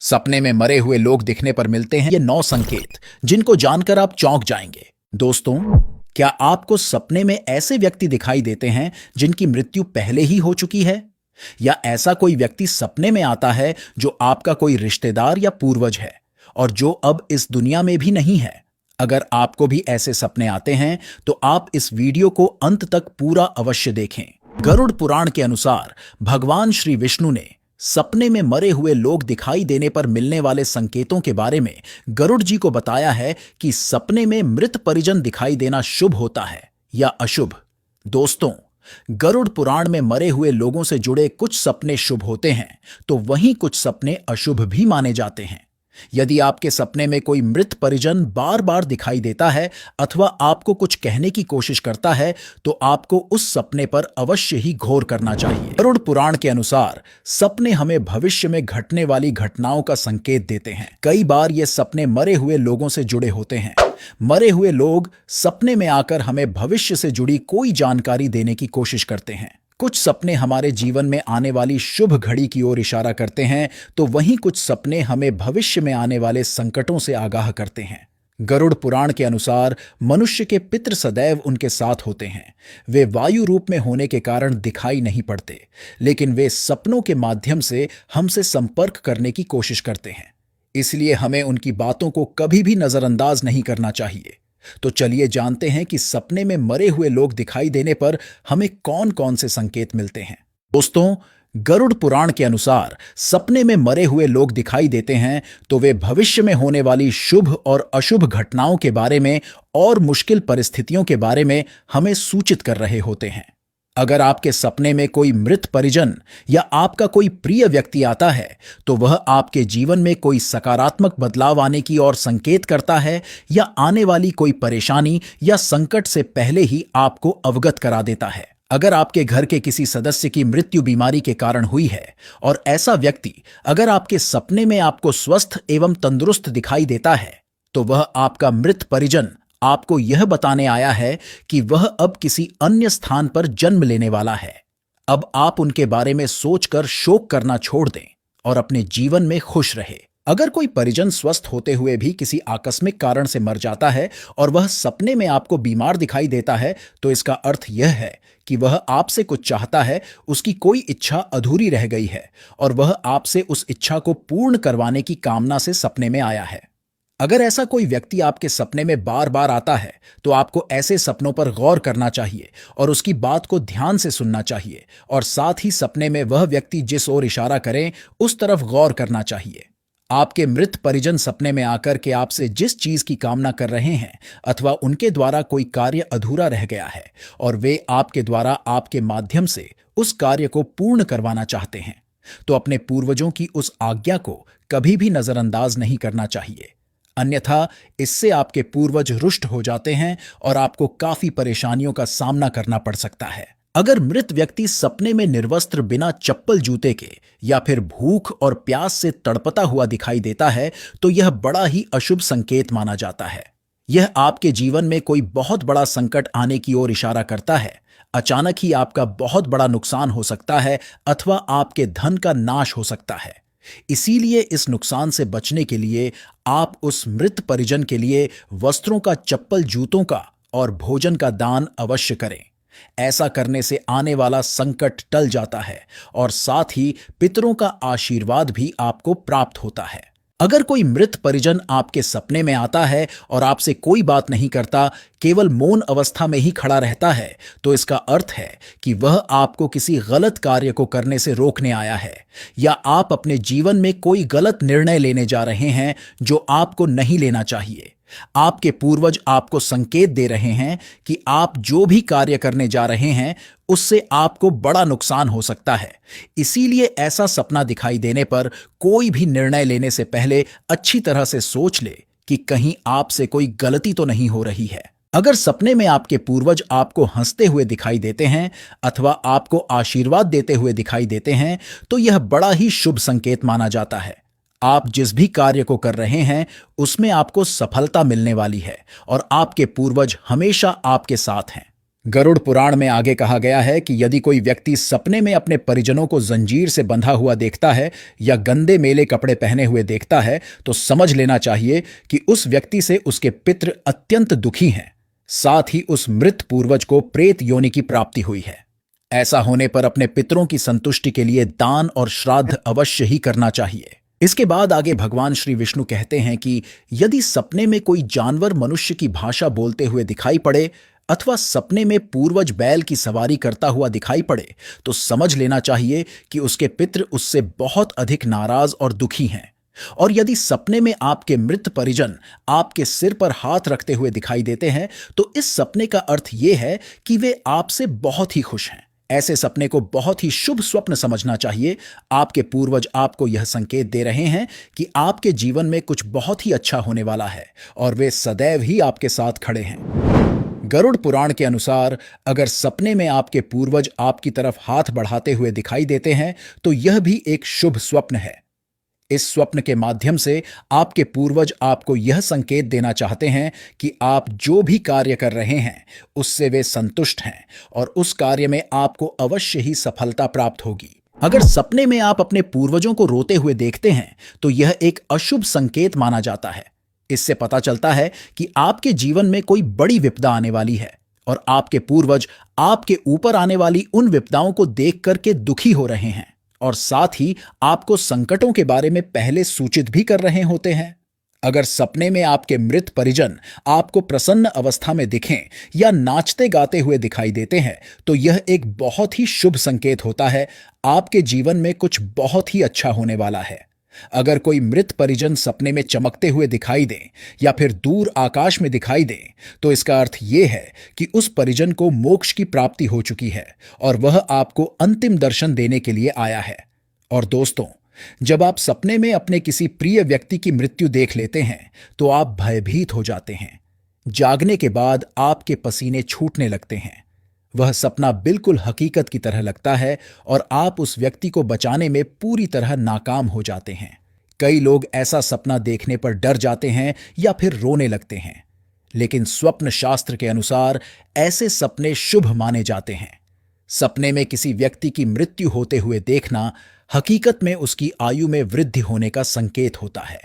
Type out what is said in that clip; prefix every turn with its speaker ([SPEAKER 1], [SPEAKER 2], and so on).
[SPEAKER 1] सपने में मरे हुए लोग दिखने पर मिलते हैं ये 9 संकेत जिनको जानकर आप चौंक जाएंगे। दोस्तों, क्या आपको सपने में ऐसे व्यक्ति दिखाई देते हैं जिनकी मृत्यु पहले ही हो चुकी है? या ऐसा कोई व्यक्ति सपने में आता है जो आपका कोई रिश्तेदार या पूर्वज है और जो अब इस दुनिया में भी नहीं है? अगर आपको भी ऐसे सपने आते हैं तो आप इस वीडियो को अंत तक पूरा अवश्य देखें। गरुड़ पुराण के अनुसार भगवान श्री विष्णु ने सपने में मरे हुए लोग दिखाई देने पर मिलने वाले संकेतों के बारे में गरुड़ जी को बताया है कि सपने में मृत परिजन दिखाई देना शुभ होता है या अशुभ। दोस्तों, गरुड़ पुराण में मरे हुए लोगों से जुड़े कुछ सपने शुभ होते हैं तो वहीं कुछ सपने अशुभ भी माने जाते हैं। यदि आपके सपने में कोई मृत परिजन बार बार दिखाई देता है अथवा आपको कुछ कहने की कोशिश करता है तो आपको उस सपने पर अवश्य ही घोर करना चाहिए। गरुड़ पुराण के अनुसार सपने हमें भविष्य में घटने वाली घटनाओं का संकेत देते हैं। कई बार ये सपने मरे हुए लोगों से जुड़े होते हैं। मरे हुए लोग सपने में आकर हमें भविष्य से जुड़ी कोई जानकारी देने की कोशिश करते हैं। कुछ सपने हमारे जीवन में आने वाली शुभ घड़ी की ओर इशारा करते हैं तो वहीं कुछ सपने हमें भविष्य में आने वाले संकटों से आगाह करते हैं। गरुड़ पुराण के अनुसार मनुष्य के पितृ सदैव उनके साथ होते हैं। वे वायु रूप में होने के कारण दिखाई नहीं पड़ते, लेकिन वे सपनों के माध्यम से हमसे संपर्क करने की कोशिश करते हैं। इसलिए हमें उनकी बातों को कभी भी नजरअंदाज नहीं करना चाहिए। तो चलिए जानते हैं कि सपने में मरे हुए लोग दिखाई देने पर हमें कौन कौन से संकेत मिलते हैं। दोस्तों, गरुड़ पुराण के अनुसार सपने में मरे हुए लोग दिखाई देते हैं तो वे भविष्य में होने वाली शुभ और अशुभ घटनाओं के बारे में और मुश्किल परिस्थितियों के बारे में हमें सूचित कर रहे होते हैं। अगर आपके सपने में कोई मृत परिजन या आपका कोई प्रिय व्यक्ति आता है तो वह आपके जीवन में कोई सकारात्मक बदलाव आने की ओर संकेत करता है या आने वाली कोई परेशानी या संकट से पहले ही आपको अवगत करा देता है। अगर आपके घर के किसी सदस्य की मृत्यु बीमारी के कारण हुई है और ऐसा व्यक्ति अगर आपके सपने में आपको स्वस्थ एवं तंदुरुस्त दिखाई देता है तो वह आपका मृत परिजन आपको यह बताने आया है कि वह अब किसी अन्य स्थान पर जन्म लेने वाला है। अब आप उनके बारे में सोचकर शोक करना छोड़ दें और अपने जीवन में खुश रहे। अगर कोई परिजन स्वस्थ होते हुए भी किसी आकस्मिक कारण से मर जाता है और वह सपने में आपको बीमार दिखाई देता है तो इसका अर्थ यह है कि वह आपसे कुछ चाहता है, उसकी कोई इच्छा अधूरी रह गई है और वह आपसे उस इच्छा को पूर्ण करवाने की कामना से सपने में आया है। अगर ऐसा कोई व्यक्ति आपके सपने में बार बार आता है तो आपको ऐसे सपनों पर गौर करना चाहिए और उसकी बात को ध्यान से सुनना चाहिए और साथ ही सपने में वह व्यक्ति जिस ओर इशारा करें उस तरफ गौर करना चाहिए। आपके मृत परिजन सपने में आकर के आपसे जिस चीज की कामना कर रहे हैं अथवा उनके द्वारा कोई कार्य अधूरा रह गया है और वे आपके द्वारा आपके माध्यम से उस कार्य को पूर्ण करवाना चाहते हैं तो अपने पूर्वजों की उस आज्ञा को कभी भी नजरअंदाज नहीं करना चाहिए। अन्यथा इससे आपके पूर्वज रुष्ट हो जाते हैं और आपको काफी परेशानियों का सामना करना पड़ सकता है। अगर मृत व्यक्ति सपने में निर्वस्त्र बिना चप्पल जूते के या फिर भूख और प्यास से तड़पता हुआ दिखाई देता है तो यह बड़ा ही अशुभ संकेत माना जाता है। यह आपके जीवन में कोई बहुत बड़ा संकट आने की ओर इशारा करता है। अचानक ही आपका बहुत बड़ा नुकसान हो सकता है अथवा आपके धन का नाश हो सकता है। इसीलिए इस नुकसान से बचने के लिए आप उस मृत परिजन के लिए वस्त्रों का, चप्पल, जूतों का और भोजन का दान अवश्य करें। ऐसा करने से आने वाला संकट टल जाता है और साथ ही पितरों का आशीर्वाद भी आपको प्राप्त होता है। अगर कोई मृत परिजन आपके सपने में आता है और आपसे कोई बात नहीं करता, केवल मौन अवस्था में ही खड़ा रहता है तो इसका अर्थ है कि वह आपको किसी गलत कार्य को करने से रोकने आया है या आप अपने जीवन में कोई गलत निर्णय लेने जा रहे हैं जो आपको नहीं लेना चाहिए। आपके पूर्वज आपको संकेत दे रहे हैं कि आप जो भी कार्य करने जा रहे हैं उससे आपको बड़ा नुकसान हो सकता है। इसीलिए ऐसा सपना दिखाई देने पर कोई भी निर्णय लेने से पहले अच्छी तरह से सोच ले कि कहीं आपसे कोई गलती तो नहीं हो रही है। अगर सपने में आपके पूर्वज आपको हंसते हुए दिखाई देते हैं अथवा आपको आशीर्वाद देते हुए दिखाई देते हैं तो यह बड़ा ही शुभ संकेत माना जाता है। आप जिस भी कार्य को कर रहे हैं उसमें आपको सफलता मिलने वाली है और आपके पूर्वज हमेशा आपके साथ हैं। गरुड़ पुराण में आगे कहा गया है कि यदि कोई व्यक्ति सपने में अपने परिजनों को जंजीर से बंधा हुआ देखता है या गंदे मेले कपड़े पहने हुए देखता है तो समझ लेना चाहिए कि उस व्यक्ति से उसके पितृ अत्यंत दुखी हैं। साथ ही उस मृत पूर्वज को प्रेत योनि की प्राप्ति हुई है। ऐसा होने पर अपने पितरों की संतुष्टि के लिए दान और श्राद्ध अवश्य ही करना चाहिए। इसके बाद आगे भगवान श्री विष्णु कहते हैं कि यदि सपने में कोई जानवर मनुष्य की भाषा बोलते हुए दिखाई पड़े अथवा सपने में पूर्वज बैल की सवारी करता हुआ दिखाई पड़े तो समझ लेना चाहिए कि उसके पितृ उससे बहुत अधिक नाराज और दुखी हैं। और यदि सपने में आपके मृत परिजन आपके सिर पर हाथ रखते हुए दिखाई देते हैं तो इस सपने का अर्थ यह है कि वे आपसे बहुत ही खुश हैं। ऐसे सपने को बहुत ही शुभ स्वप्न समझना चाहिए। आपके पूर्वज आपको यह संकेत दे रहे हैं कि आपके जीवन में कुछ बहुत ही अच्छा होने वाला है और वे सदैव ही आपके साथ खड़े हैं। गरुड़ पुराण के अनुसार अगर सपने में आपके पूर्वज आपकी तरफ हाथ बढ़ाते हुए दिखाई देते हैं तो यह भी एक शुभ स्वप्न है। इस स्वप्न के माध्यम से आपके पूर्वज आपको यह संकेत देना चाहते हैं कि आप जो भी कार्य कर रहे हैं उससे वे संतुष्ट हैं और उस कार्य में आपको अवश्य ही सफलता प्राप्त होगी। अगर सपने में आप अपने पूर्वजों को रोते हुए देखते हैं तो यह एक अशुभ संकेत माना जाता है। इससे पता चलता है कि आपके जीवन में कोई बड़ी विपदा आने वाली है और आपके पूर्वज आपके ऊपर आने वाली उन विपदाओं को देख करके दुखी हो रहे हैं और साथ ही आपको संकटों के बारे में पहले सूचित भी कर रहे होते हैं। अगर सपने में आपके मृत परिजन आपको प्रसन्न अवस्था में दिखें या नाचते गाते हुए दिखाई देते हैं तो यह एक बहुत ही शुभ संकेत होता है। आपके जीवन में कुछ बहुत ही अच्छा होने वाला है। अगर कोई मृत परिजन सपने में चमकते हुए दिखाई दे या फिर दूर आकाश में दिखाई दे तो इसका अर्थ यह है कि उस परिजन को मोक्ष की प्राप्ति हो चुकी है और वह आपको अंतिम दर्शन देने के लिए आया है। और दोस्तों, जब आप सपने में अपने किसी प्रिय व्यक्ति की मृत्यु देख लेते हैं तो आप भयभीत हो जाते हैं। जागने के बाद आपके पसीने छूटने लगते हैं। वह सपना बिल्कुल हकीकत की तरह लगता है और आप उस व्यक्ति को बचाने में पूरी तरह नाकाम हो जाते हैं। कई लोग ऐसा सपना देखने पर डर जाते हैं या फिर रोने लगते हैं, लेकिन स्वप्न शास्त्र के अनुसार ऐसे सपने शुभ माने जाते हैं। सपने में किसी व्यक्ति की मृत्यु होते हुए देखना हकीकत में उसकी आयु में वृद्धि होने का संकेत होता है।